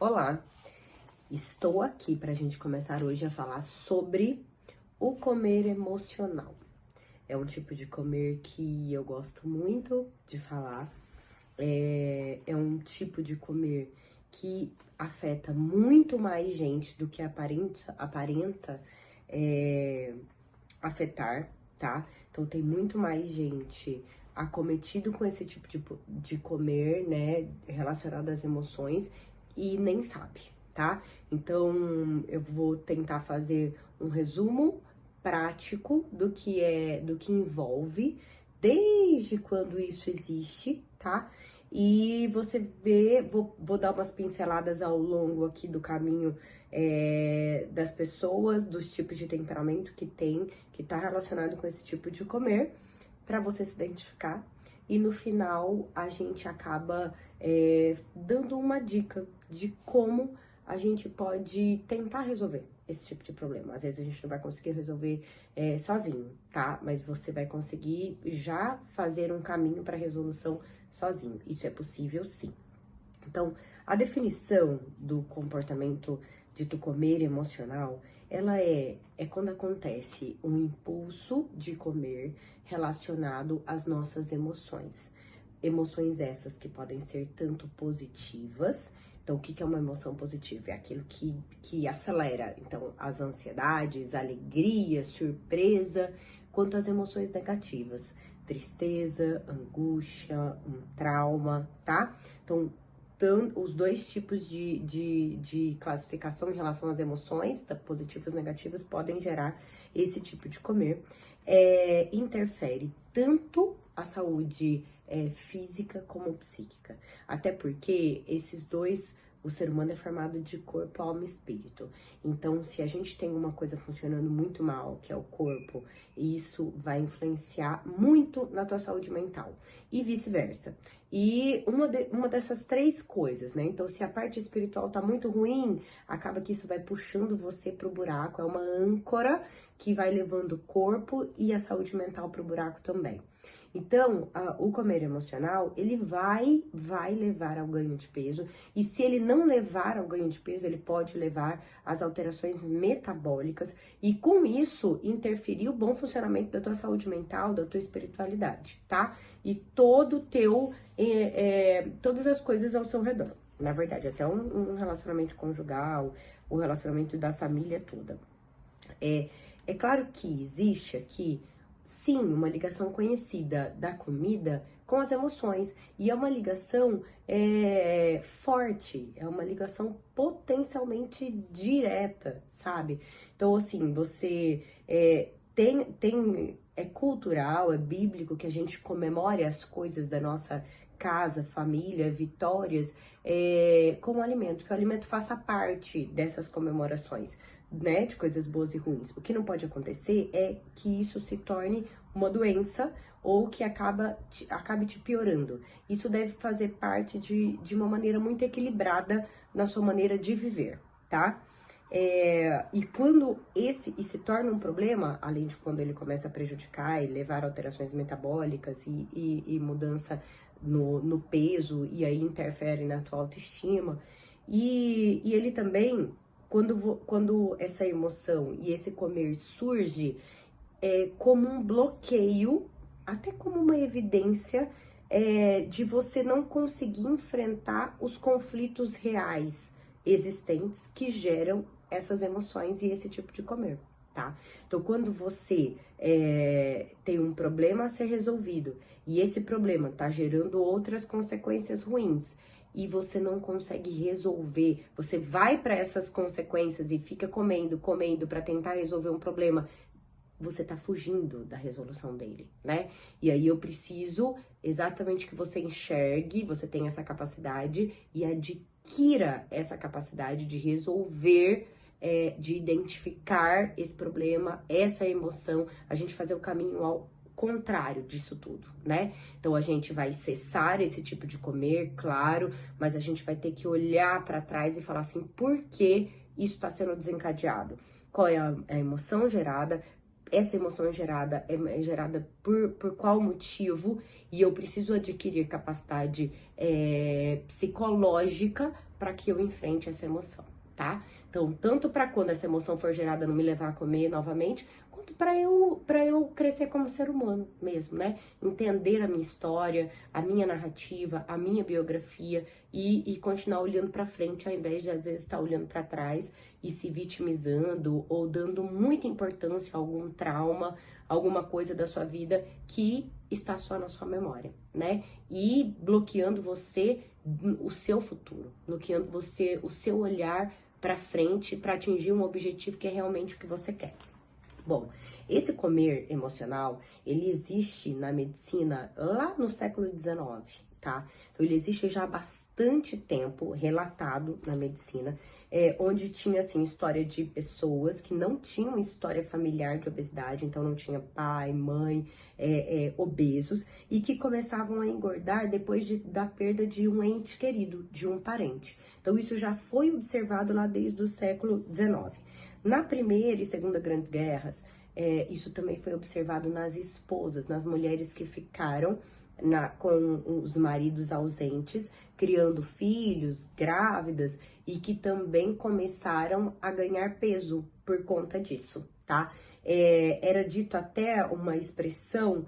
Olá, estou aqui para a gente começar hoje a falar sobre o comer emocional. É um tipo de comer que eu gosto muito de falar, é um tipo de comer que afeta muito mais gente do que aparenta afetar, tá? Então tem muito mais gente acometido com esse tipo de comer, né, relacionado às emoções e nem sabe, tá? Então eu vou tentar fazer um resumo prático do que envolve, desde quando isso existe, tá? E você vê, vou dar umas pinceladas ao longo aqui do caminho das pessoas, dos tipos de temperamento que tem, que tá relacionado com esse tipo de comer, para você se identificar. E no final a gente acaba dando uma dica de como a gente pode tentar resolver esse tipo de problema. Às vezes a gente não vai conseguir resolver sozinho, tá? Mas você vai conseguir já fazer um caminho para resolução sozinho. Isso é possível, sim. Então, a definição do comportamento dito comer emocional, ela é quando acontece um impulso de comer relacionado às nossas emoções. Emoções essas que podem ser tanto positivas. Então, o que é uma emoção positiva? É aquilo que acelera, então, as ansiedades, alegria, surpresa, quanto as emoções negativas. Tristeza, angústia, um trauma, tá? Então, os dois tipos de classificação em relação às emoções, positivas e negativas, podem gerar esse tipo de comer. Interfere tanto a saúde física como psíquica. Até porque esses dois, o ser humano é formado de corpo, alma e espírito. Então, se a gente tem uma coisa funcionando muito mal, que é o corpo, isso vai influenciar muito na tua saúde mental. E vice-versa. E uma dessas três coisas, né? Então, se a parte espiritual tá muito ruim, acaba que isso vai puxando você pro buraco. É uma âncora que vai levando o corpo e a saúde mental pro buraco também. Então, o comer emocional, ele vai levar ao ganho de peso. E se ele não levar ao ganho de peso, ele pode levar às alterações metabólicas. E com isso, interferir o bom funcionamento da tua saúde mental, da tua espiritualidade, tá? E todo o teu, todas as coisas ao seu redor. Na verdade, até um relacionamento conjugal, o relacionamento da família toda. É claro que existe aqui, sim, uma ligação conhecida da comida com as emoções. E é uma ligação forte, é uma ligação potencialmente direta, sabe? Então, assim, você é cultural, é bíblico que a gente comemore as coisas da nossa casa, família, vitórias, como alimento, que o alimento faça parte dessas comemorações, né, de coisas boas e ruins. O que não pode acontecer é que isso se torne uma doença ou que acabe te piorando. Isso deve fazer parte de uma maneira muito equilibrada na sua maneira de viver, tá? E quando e se torna um problema, além de quando ele começa a prejudicar e levar a alterações metabólicas e mudança no peso, e aí interfere na tua autoestima, e ele também, quando essa emoção e esse comer surge como um bloqueio, até como uma evidência de você não conseguir enfrentar os conflitos reais existentes que geram essas emoções e esse tipo de comer, tá? Então, quando você tem um problema a ser resolvido e esse problema tá gerando outras consequências ruins e você não consegue resolver, você vai para essas consequências e fica comendo para tentar resolver um problema, você tá fugindo da resolução dele, né? E aí eu preciso exatamente que você enxergue, você tenha essa capacidade e adquira essa capacidade de resolver, de identificar esse problema, essa emoção, a gente fazer o caminho ao contrário disso tudo, né? Então a gente vai cessar esse tipo de comer, claro, mas a gente vai ter que olhar para trás e falar assim, por que isso está sendo desencadeado? Qual é a emoção gerada? essa emoção é gerada por qual motivo, e eu preciso adquirir capacidade psicológica para que eu enfrente essa emoção, tá? Então, tanto para quando essa emoção for gerada não me levar a comer novamente, quanto para eu crescer como ser humano mesmo, né? Entender a minha história, a minha narrativa, a minha biografia e continuar olhando para frente ao invés de às vezes estar olhando para trás e se vitimizando ou dando muita importância a algum trauma, alguma coisa da sua vida que está só na sua memória, né? E bloqueando você o seu futuro, bloqueando você o seu olhar para frente para atingir um objetivo que é realmente o que você quer. Bom, esse comer emocional, ele existe na medicina lá no século XIX, tá? Então, ele existe já há bastante tempo, relatado na medicina, onde tinha, assim, história de pessoas que não tinham história familiar de obesidade, então não tinha pai, mãe, obesos, e que começavam a engordar depois da perda de um ente querido, de um parente. Então, isso já foi observado lá desde o século XIX. Na Primeira e Segunda Grandes Guerras, isso também foi observado nas esposas, nas mulheres que ficaram com os maridos ausentes, criando filhos, grávidas, e que também começaram a ganhar peso por conta disso, tá? Era dito até uma expressão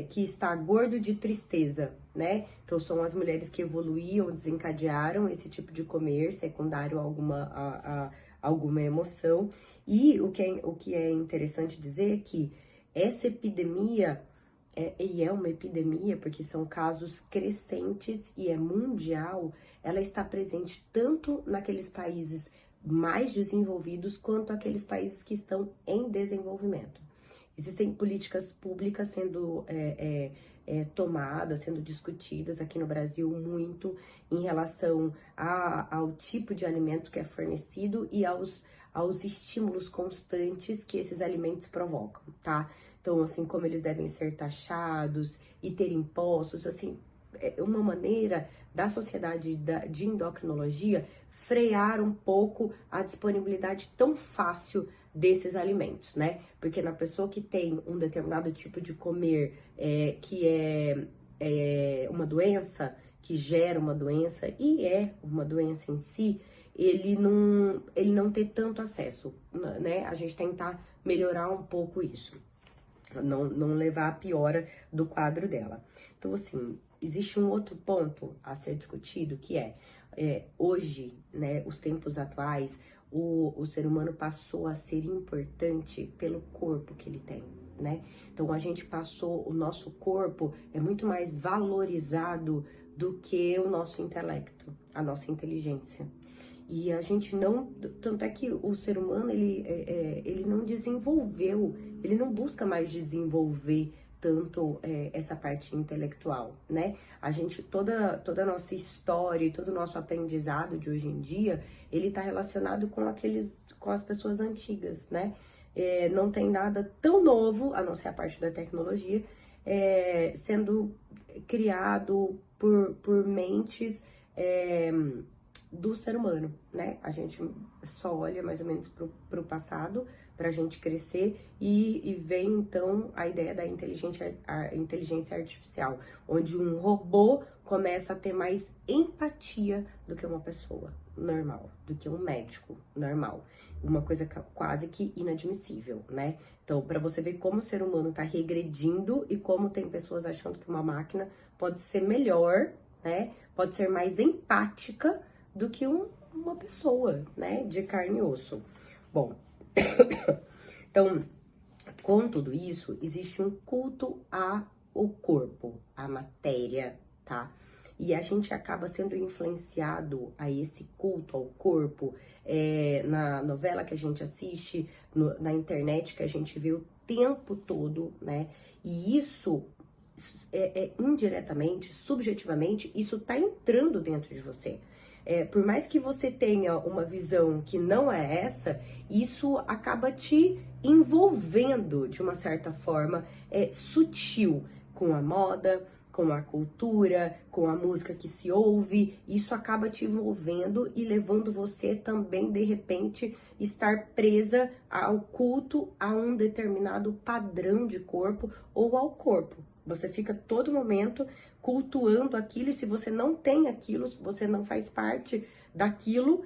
que está gordo de tristeza, né? Então, são as mulheres que evoluíam, desencadearam esse tipo de comer, secundário a alguma emoção. E o que é interessante dizer é que essa epidemia, e é uma epidemia porque são casos crescentes e é mundial, ela está presente tanto naqueles países mais desenvolvidos quanto aqueles países que estão em desenvolvimento. Existem políticas públicas sendo tomadas, sendo discutidas aqui no Brasil muito em relação ao tipo de alimento que é fornecido e aos estímulos constantes que esses alimentos provocam, tá? Então, assim, como eles devem ser taxados e ter impostos, assim, é uma maneira da sociedade de endocrinologia frear um pouco a disponibilidade tão fácil desses alimentos, né? Porque na pessoa que tem um determinado tipo de comer que é uma doença, que gera uma doença e é uma doença em si, ele não ter tanto acesso, né? A gente tentar melhorar um pouco isso, não levar a piora do quadro dela. Então, assim, existe um outro ponto a ser discutido que hoje, né, os tempos atuais, o ser humano passou a ser importante pelo corpo que ele tem, né? Então, o nosso corpo é muito mais valorizado do que o nosso intelecto, a nossa inteligência. E a gente não, tanto é que o ser humano, ele não desenvolveu, ele não busca mais desenvolver tanto essa parte intelectual, né? Toda a nossa história e todo o nosso aprendizado de hoje em dia, ele tá relacionado com as pessoas antigas, né? Não tem nada tão novo, a não ser a parte da tecnologia, sendo criado por mentes do ser humano, né? A gente só olha mais ou menos pro passado pra gente crescer e vem então a ideia da inteligência artificial, onde um robô começa a ter mais empatia do que uma pessoa normal, do que um médico normal. Uma coisa quase que inadmissível, né? Então, para você ver como o ser humano tá regredindo e como tem pessoas achando que uma máquina pode ser melhor, né? Pode ser mais empática do que uma pessoa, né, de carne e osso. Bom, então, com tudo isso, existe um culto ao corpo, à matéria, tá? E a gente acaba sendo influenciado a esse culto ao corpo na novela que a gente assiste, na internet que a gente vê o tempo todo, né? E isso indiretamente, subjetivamente, isso tá entrando dentro de você. Por mais que você tenha uma visão que não é essa, isso acaba te envolvendo de uma certa forma sutil com a moda, com a cultura, com a música que se ouve, isso acaba te envolvendo e levando você também, de repente, estar presa ao culto a um determinado padrão de corpo ou ao corpo. Você fica todo momento cultuando aquilo, e se você não tem aquilo, se você não faz parte daquilo,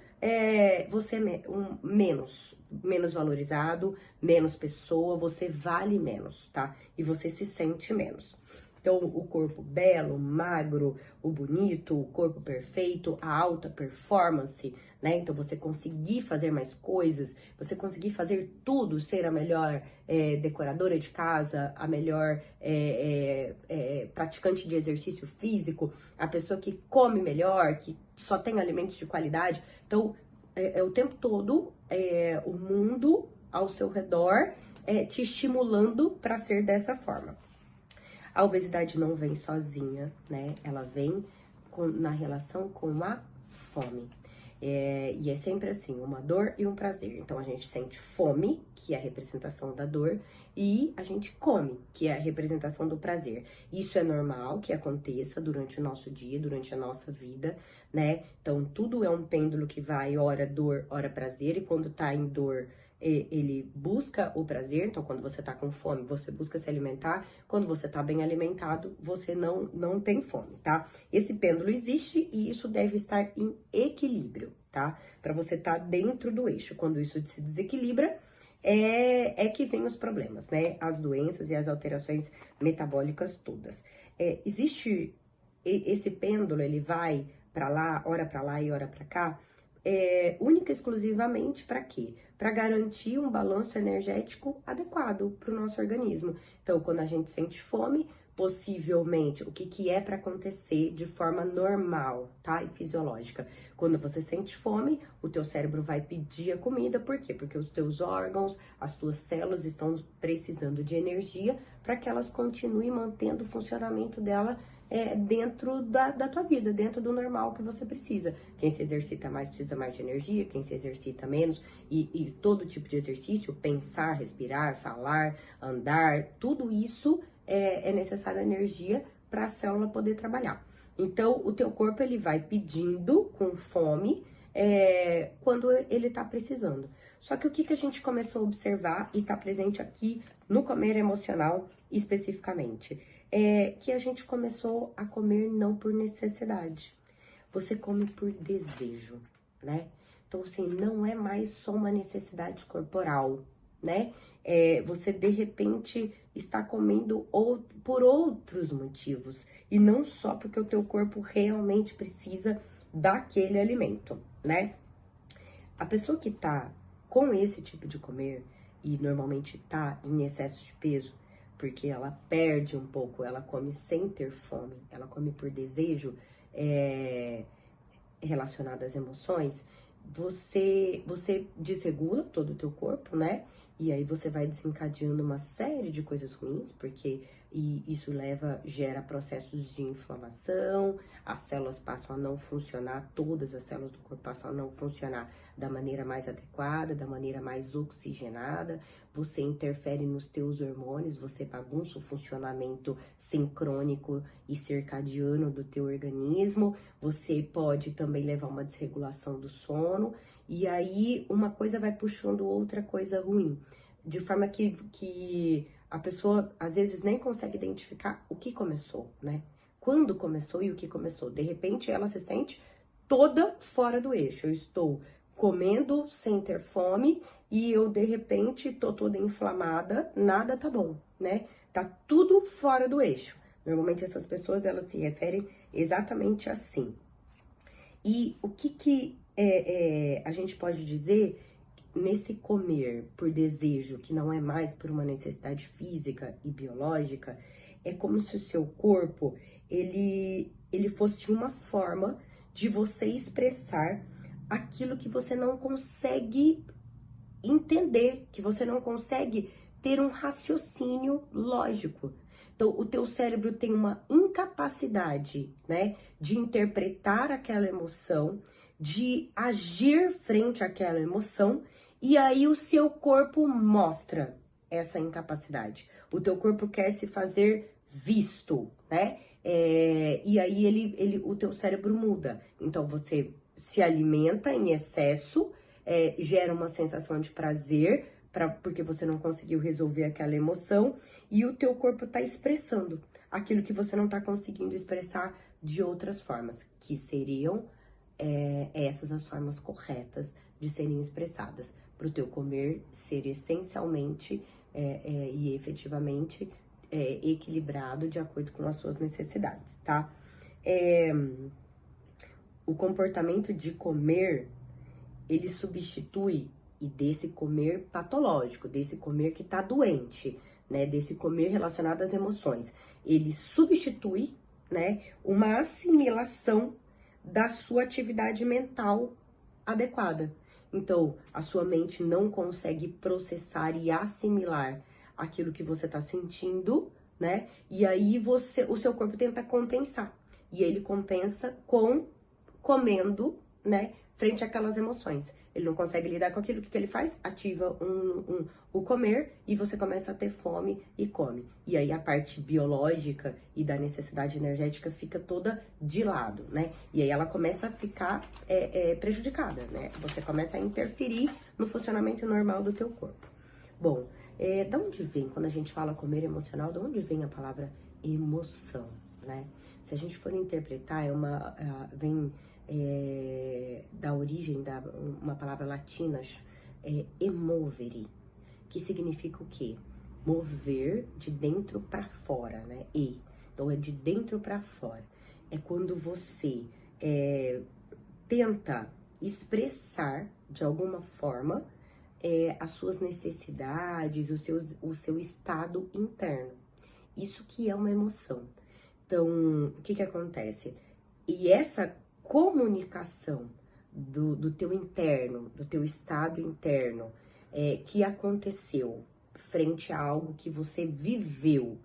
você é menos valorizado, menos pessoa, você vale menos, tá? E você se sente menos. Então, o corpo belo, magro, o bonito, o corpo perfeito, a alta performance, né? Então, você conseguir fazer mais coisas, você conseguir fazer tudo, ser a melhor decoradora de casa, a melhor praticante de exercício físico, a pessoa que come melhor, que só tem alimentos de qualidade. Então, o tempo todo, o mundo ao seu redor te estimulando para ser dessa forma. A obesidade não vem sozinha, né? Ela vem na relação com a fome. E é sempre assim, uma dor e um prazer. Então, a gente sente fome, que é a representação da dor, e a gente come, que é a representação do prazer. Isso é normal que aconteça durante o nosso dia, durante a nossa vida, né? Então, tudo é um pêndulo que vai ora dor, ora prazer, e quando tá em dor, ele busca o prazer. Então, quando você tá com fome, você busca se alimentar. Quando você tá bem alimentado, você não tem fome, tá? Esse pêndulo existe e isso deve estar em equilíbrio, tá? Para você tá dentro do eixo. Quando isso se desequilibra, é que vem os problemas, né? As doenças e as alterações metabólicas todas. Existe esse pêndulo, ele vai para lá e ora para cá, única e exclusivamente para quê? Para garantir um balanço energético adequado para o nosso organismo. Então, quando a gente sente fome, possivelmente, o que é para acontecer de forma normal, tá? E fisiológica. Quando você sente fome, o teu cérebro vai pedir a comida, por quê? Porque os teus órgãos, as tuas células estão precisando de energia para que elas continuem mantendo o funcionamento dela dentro da tua vida, dentro do normal que você precisa. Quem se exercita mais precisa mais de energia, quem se exercita menos, e todo tipo de exercício, pensar, respirar, falar, andar, tudo isso é necessário energia para a célula poder trabalhar. Então, o teu corpo, ele vai pedindo com fome quando ele tá precisando. Só que o que a gente começou a observar e tá presente aqui no comer emocional especificamente? Que a gente começou a comer não por necessidade. Você come por desejo, né? Então, assim, não é mais só uma necessidade corporal, né? Você, de repente, está comendo por outros motivos. E não só porque o teu corpo realmente precisa daquele alimento, né? A pessoa que tá com esse tipo de comer, e normalmente tá em excesso de peso, porque ela perde um pouco, ela come sem ter fome, ela come por desejo, relacionado às emoções, você desregula todo o teu corpo, né? E aí você vai desencadeando uma série de coisas ruins, porque isso gera processos de inflamação, as células passam a não funcionar, todas as células do corpo passam a não funcionar da maneira mais adequada, da maneira mais oxigenada, você interfere nos teus hormônios, você bagunça o funcionamento sincrônico e circadiano do teu organismo, você pode também levar uma desregulação do sono, e aí uma coisa vai puxando outra coisa ruim, de forma que a pessoa às vezes nem consegue identificar o que começou, né? Quando começou e o que começou. De repente ela se sente toda fora do eixo. Eu estou comendo sem ter fome e eu de repente tô toda inflamada, nada tá bom, né? Tá tudo fora do eixo. Normalmente essas pessoas, elas se referem exatamente assim. E o que a gente pode dizer nesse comer por desejo, que não é mais por uma necessidade física e biológica, é como se o seu corpo, ele fosse uma forma de você expressar aquilo que você não consegue entender, que você não consegue ter um raciocínio lógico. Então, o teu cérebro tem uma incapacidade, né, de interpretar aquela emoção, de agir frente àquela emoção, e aí o seu corpo mostra essa incapacidade. O teu corpo quer se fazer visto, né? E aí o teu cérebro muda. Então você se alimenta em excesso, gera uma sensação de prazer, porque você não conseguiu resolver aquela emoção, e o teu corpo tá expressando aquilo que você não tá conseguindo expressar de outras formas, que seriam essas as formas corretas de serem expressadas, para o teu comer ser essencialmente e efetivamente equilibrado de acordo com as suas necessidades, tá? O comportamento de comer, ele substitui, e desse comer patológico, desse comer que tá doente, né, desse comer relacionado às emoções, ele substitui, né, uma assimilação da sua atividade mental adequada. Então, a sua mente não consegue processar e assimilar aquilo que você tá sentindo, né? E aí o seu corpo tenta compensar. E ele compensa comendo, né, frente àquelas emoções. Ele não consegue lidar com aquilo, o que ele faz? Ativa o comer e você começa a ter fome e come. E aí a parte biológica e da necessidade energética fica toda de lado, né? E aí ela começa a ficar prejudicada, né? Você começa a interferir no funcionamento normal do teu corpo. Bom, da onde vem, quando a gente fala comer emocional, de onde vem a palavra emoção, né? Se a gente for interpretar, vem da origem da uma palavra latina, emovere, que significa o quê? Mover de dentro para fora, né? Então é de dentro para fora. É quando você tenta expressar de alguma forma as suas necessidades, o seu estado interno. Isso que é uma emoção. Então, o que acontece? E essa comunicação do teu interno, do teu estado interno, que aconteceu frente a algo que você viveu.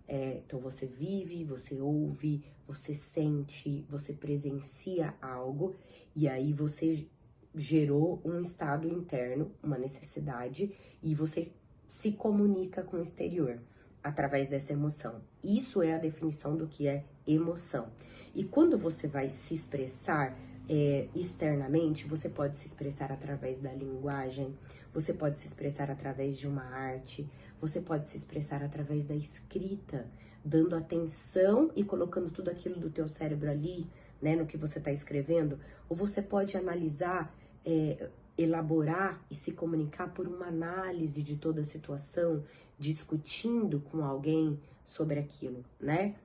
Então, você vive, você ouve, você sente, você presencia algo, e aí você gerou um estado interno, uma necessidade, e você se comunica com o exterior através dessa emoção. Isso é a definição do que é emoção. E quando você vai se expressar externamente, você pode se expressar através da linguagem, você pode se expressar através de uma arte, você pode se expressar através da escrita, dando atenção e colocando tudo aquilo do teu cérebro ali, né, no que você está escrevendo, ou você pode analisar, elaborar e se comunicar por uma análise de toda a situação, discutindo com alguém sobre aquilo, né?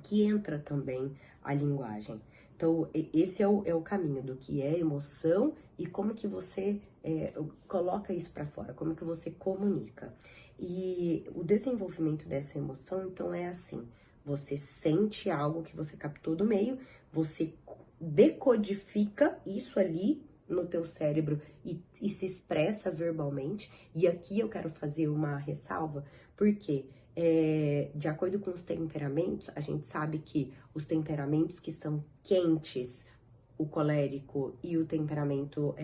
Que entra também a linguagem. Então, esse é o caminho do que é emoção e como que você coloca isso para fora, como que você comunica. E o desenvolvimento dessa emoção, então, é assim: você sente algo que você captou do meio, você decodifica isso ali no teu cérebro e se expressa verbalmente. E aqui eu quero fazer uma ressalva, porque de acordo com os temperamentos, a gente sabe que os temperamentos que são quentes, o colérico e o temperamento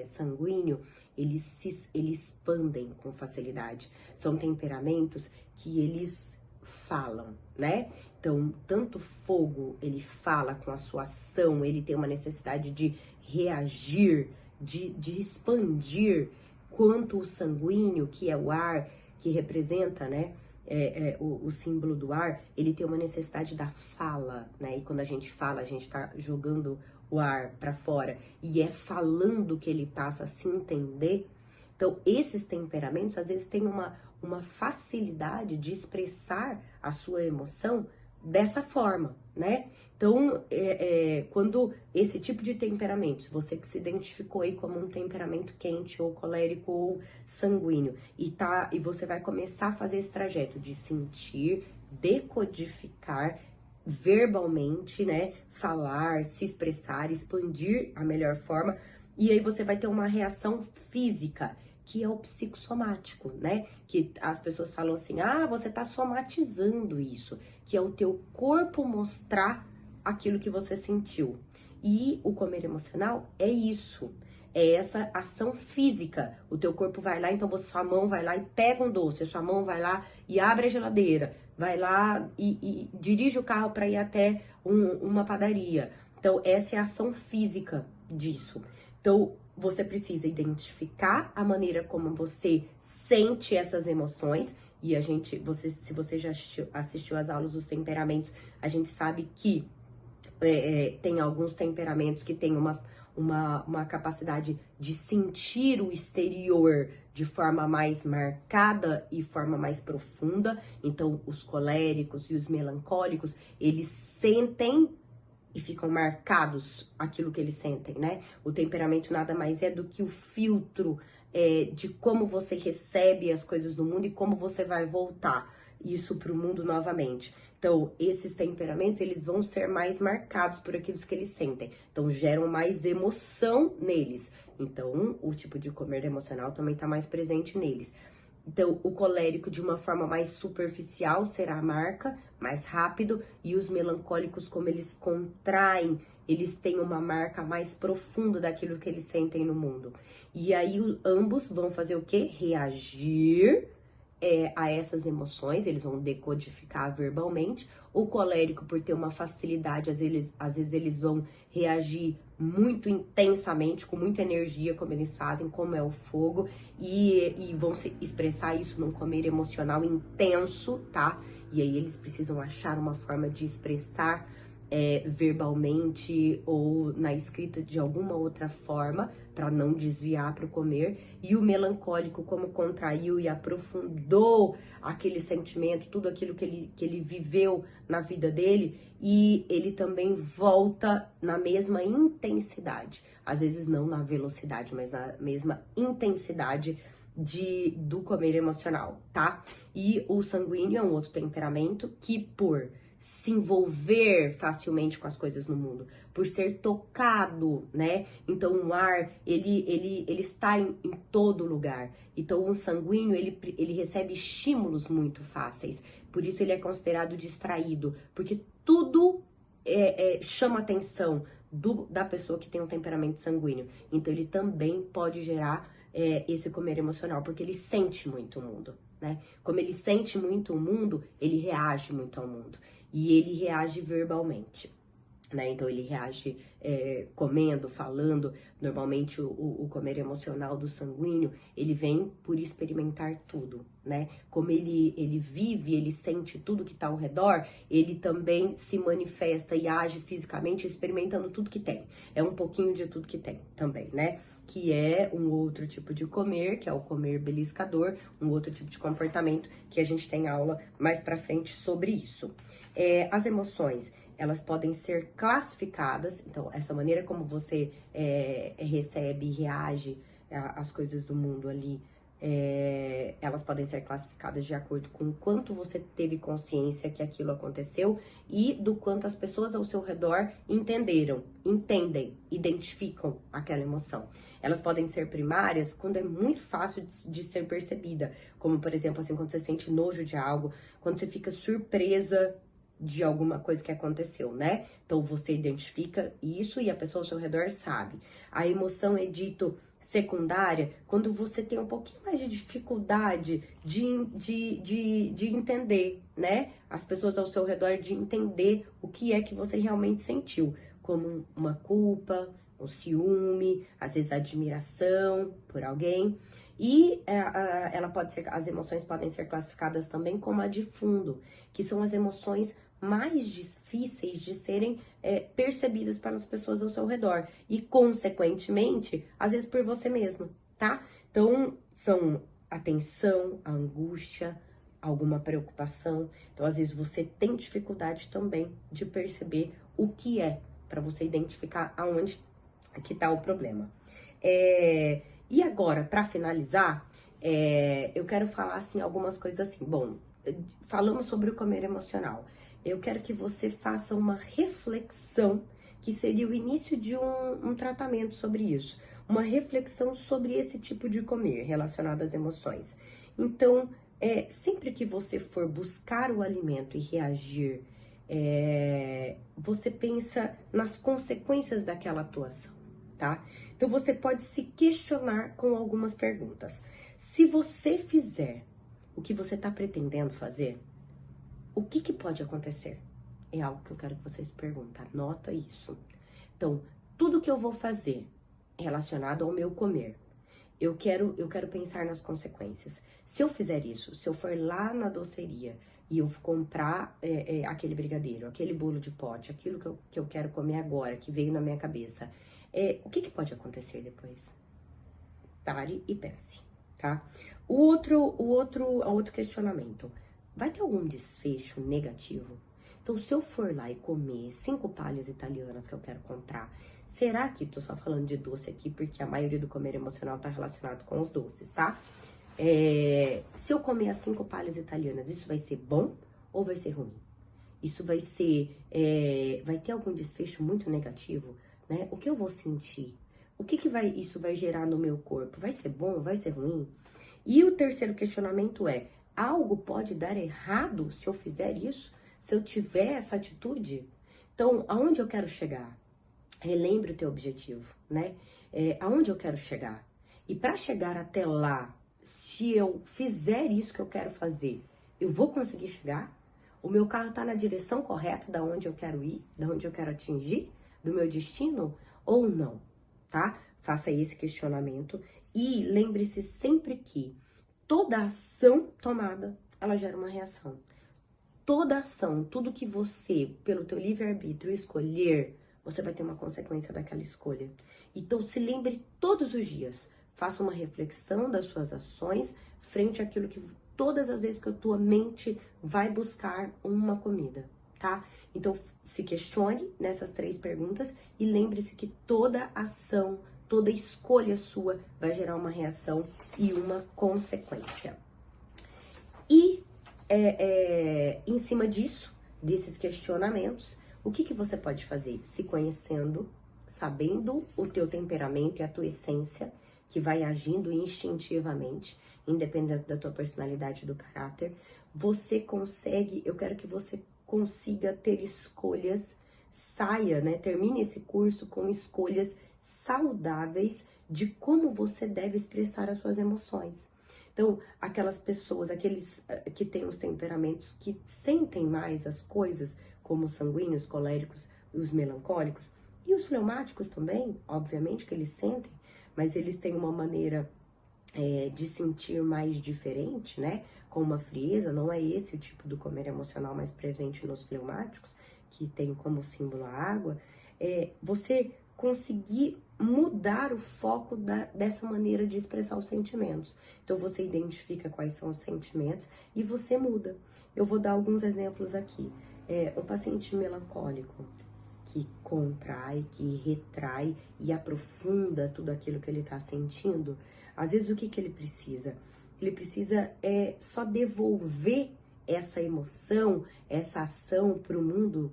sanguíneo, eles expandem com facilidade. São temperamentos que eles falam, né? Então, tanto fogo, ele fala com a sua ação, ele tem uma necessidade de reagir, de expandir, quanto o sanguíneo, que é o ar, que representa, né, o símbolo do ar, ele tem uma necessidade da fala, né? E quando a gente fala, a gente tá jogando o ar para fora, e é falando que ele passa a se entender. Então, esses temperamentos, às vezes, têm uma facilidade de expressar a sua emoção dessa forma, né? Então, quando esse tipo de temperamentos, você que se identificou aí como um temperamento quente, ou colérico, ou sanguíneo, e você vai começar a fazer esse trajeto de sentir, decodificar verbalmente, né? Falar, se expressar, expandir a melhor forma, e aí você vai ter uma reação física, que é o psicossomático, né? Que as pessoas falam assim: ah, você tá somatizando isso, que é o teu corpo mostrar aquilo que você sentiu. E o comer emocional é isso, é essa ação física. O teu corpo vai lá, então sua mão vai lá e pega um doce, a sua mão vai lá e abre a geladeira, vai lá e dirige o carro para ir até uma padaria. Então, essa é a ação física disso. Então, você precisa identificar a maneira como você sente essas emoções. E se você já assistiu às aulas dos temperamentos, a gente sabe que tem alguns temperamentos que têm uma capacidade de sentir o exterior de forma mais marcada e forma mais profunda. Então, os coléricos e os melancólicos, eles sentem e ficam marcados aquilo que eles sentem, né? O temperamento nada mais é do que o filtro de como você recebe as coisas do mundo e como você vai voltar isso para o mundo novamente. Então, esses temperamentos, eles vão ser mais marcados por aquilo que eles sentem. Então, geram mais emoção neles. Então, o tipo de comer emocional também está mais presente neles. Então, o colérico, de uma forma mais superficial, será a marca, mais rápido. E os melancólicos, como eles contraem, eles têm uma marca mais profunda daquilo que eles sentem no mundo. E aí, ambos vão fazer o quê? Reagir a essas emoções, eles vão decodificar verbalmente. O colérico, por ter uma facilidade, às vezes eles vão reagir muito intensamente, com muita energia, como eles fazem, como é o fogo, e vão se expressar isso num comer emocional intenso, tá? E aí eles precisam achar uma forma de expressar verbalmente ou na escrita de alguma outra forma, para não desviar para o comer. E o melancólico, como contraiu e aprofundou aquele sentimento, tudo aquilo que ele viveu na vida dele, e ele também volta na mesma intensidade, às vezes não na velocidade, mas na mesma intensidade do comer emocional, tá? E o sanguíneo é um outro temperamento que, por se envolver facilmente com as coisas no mundo, por ser tocado, né? Então o ar, ele está em todo lugar. Então o sanguíneo, ele recebe estímulos muito fáceis. Por isso ele é considerado distraído, porque tudo chama atenção da pessoa que tem um temperamento sanguíneo. Então ele também pode gerar esse comer emocional, porque ele sente muito o mundo, né? Como ele sente muito o mundo, ele reage muito ao mundo. E ele reage verbalmente, né? Então ele reage comendo, falando. Normalmente o comer emocional do sanguíneo, ele vem por experimentar tudo, né? Como ele vive, ele sente tudo que tá ao redor, ele também se manifesta e age fisicamente experimentando tudo que tem. É um pouquinho de tudo que tem também, né? Que é um outro tipo de comer, que é o comer beliscador, um outro tipo de comportamento que a gente tem aula mais pra frente sobre isso. As emoções, elas podem ser classificadas, então essa maneira como você recebe e reage às coisas do mundo ali, elas podem ser classificadas de acordo com o quanto você teve consciência que aquilo aconteceu e do quanto as pessoas ao seu redor entendem, identificam aquela emoção. Elas podem ser primárias quando é muito fácil de ser percebida, como por exemplo, assim, quando você sente nojo de algo, quando você fica surpresa de alguma coisa que aconteceu, né? Então você identifica isso e a pessoa ao seu redor sabe. A emoção é dito secundária quando você tem um pouquinho mais de dificuldade de entender, né? As pessoas ao seu redor de entender o que é que você realmente sentiu, como uma culpa, um ciúme, às vezes admiração por alguém. E as emoções podem ser classificadas também como a de fundo, que são as emoções mais difíceis de serem percebidas pelas pessoas ao seu redor e, consequentemente, às vezes por você mesmo, tá? Então, são a tensão, a angústia, alguma preocupação. Então, às vezes, você tem dificuldade também de perceber o que é, para você identificar aonde que tá o problema. E agora, para finalizar, eu quero falar, assim, algumas coisas assim. Bom, falamos sobre o comer emocional. Eu quero que você faça uma reflexão, que seria o início de um tratamento sobre isso. Uma reflexão sobre esse tipo de comer relacionado às emoções. Então, sempre que você for buscar o alimento e reagir, você pensa nas consequências daquela atuação, tá? Então, você pode se questionar com algumas perguntas. Se você fizer o que você tá pretendendo fazer, o que pode acontecer? É algo que eu quero que você se pergunte, anota isso. Então, tudo que eu vou fazer relacionado ao meu comer, eu quero pensar nas consequências. Se eu fizer isso, se eu for lá na doceria e eu comprar aquele brigadeiro, aquele bolo de pote, aquilo que eu quero comer agora, que veio na minha cabeça, o que pode acontecer depois? Pare e pense, tá? O outro questionamento, vai ter algum desfecho negativo? Então, se eu for lá e comer 5 palhas italianas que eu quero comprar, será que, tô só falando de doce aqui, porque a maioria do comer emocional tá relacionado com os doces, tá? Se eu comer as 5 palhas italianas, isso vai ser bom ou vai ser ruim? Isso vai ser, vai ter algum desfecho muito negativo, né? O que eu vou sentir? O que isso vai gerar no meu corpo? Vai ser bom? Vai ser ruim? E o terceiro questionamento é, algo pode dar errado se eu fizer isso? Se eu tiver essa atitude? Então, aonde eu quero chegar? Relembre o teu objetivo, né? Aonde eu quero chegar? E para chegar até lá, se eu fizer isso que eu quero fazer, eu vou conseguir chegar? O meu carro está na direção correta da onde eu quero ir, da onde eu quero atingir, do meu destino ou não, tá? Faça esse questionamento e lembre-se sempre que toda ação tomada, ela gera uma reação. Toda ação, tudo que você, pelo teu livre-arbítrio, escolher, você vai ter uma consequência daquela escolha. Então, se lembre todos os dias, faça uma reflexão das suas ações frente àquilo que todas as vezes que a tua mente vai buscar uma comida, tá? Então, se questione nessas 3 perguntas e lembre-se que toda ação, toda escolha sua vai gerar uma reação e uma consequência. E em cima disso, desses questionamentos, o que você pode fazer? Se conhecendo, sabendo o teu temperamento e a tua essência, que vai agindo instintivamente, independente da tua personalidade e do caráter, você consegue, eu quero que você consiga ter escolhas, termine esse curso com escolhas saudáveis de como você deve expressar as suas emoções. Então, aquelas pessoas, aqueles que têm os temperamentos que sentem mais as coisas, como os sanguíneos, coléricos e os melancólicos, e os fleumáticos também, obviamente que eles sentem, mas eles têm uma maneira de sentir mais diferente, né? Com uma frieza, não é esse o tipo do comer emocional mais presente nos fleumáticos, que tem como símbolo a água, você conseguir mudar o foco dessa maneira de expressar os sentimentos. Então, você identifica quais são os sentimentos e você muda. Eu vou dar alguns exemplos aqui. Um paciente melancólico que contrai, que retrai e aprofunda tudo aquilo que ele está sentindo, às vezes o que ele precisa? Ele precisa só devolver essa emoção, essa ação para o mundo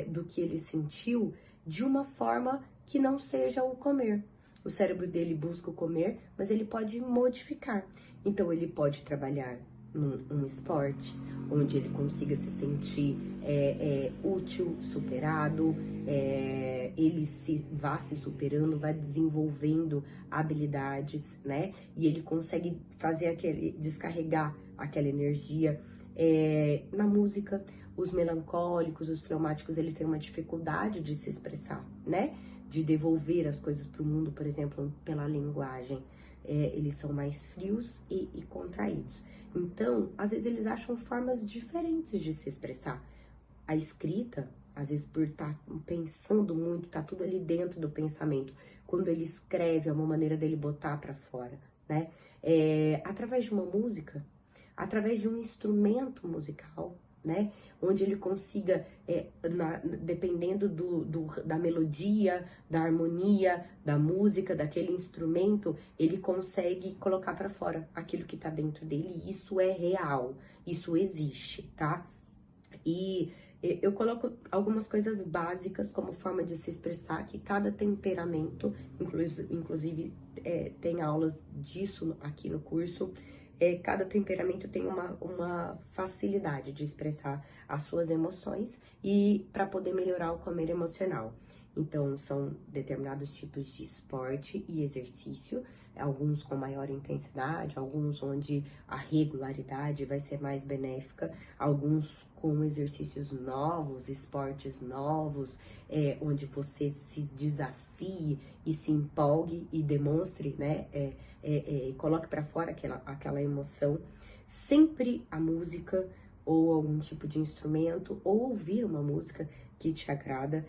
do que ele sentiu de uma forma que não seja o comer. O cérebro dele busca o comer, mas ele pode modificar. Então, ele pode trabalhar num esporte, onde ele consiga se sentir útil, superado, ele vá se superando, vai desenvolvendo habilidades, né? E ele consegue descarregar aquela energia. Na música, os melancólicos, os fleumáticos, eles têm uma dificuldade de se expressar, né? De devolver as coisas para o mundo, por exemplo, pela linguagem. Eles são mais frios e contraídos. Então, às vezes eles acham formas diferentes de se expressar. A escrita, às vezes por estar pensando muito, tá tudo ali dentro do pensamento. Quando ele escreve, é uma maneira dele botar para fora, né? Através de uma música, através de um instrumento musical, né? Onde ele consiga, dependendo da melodia, da harmonia, da música, daquele instrumento, ele consegue colocar para fora aquilo que tá dentro dele. E isso é real, isso existe, tá? E eu coloco algumas coisas básicas como forma de se expressar, que cada temperamento, inclusive tem aulas disso aqui no curso, cada temperamento tem uma facilidade de expressar as suas emoções e para poder melhorar o comer emocional. Então, são determinados tipos de esporte e exercício, alguns com maior intensidade, alguns onde a regularidade vai ser mais benéfica, alguns com exercícios novos, esportes novos, onde você se desafie e se empolgue e demonstre, né, coloque para fora aquela emoção. Sempre a música ou algum tipo de instrumento, ou ouvir uma música que te agrada,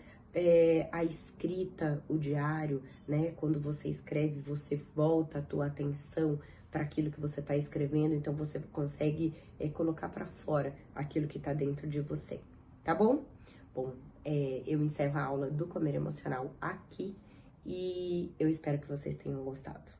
a escrita, o diário, né? Quando você escreve, você volta a tua atenção para aquilo que você está escrevendo, então você consegue colocar para fora aquilo que está dentro de você, tá bom? Bom, eu encerro a aula do Comer Emocional aqui e eu espero que vocês tenham gostado.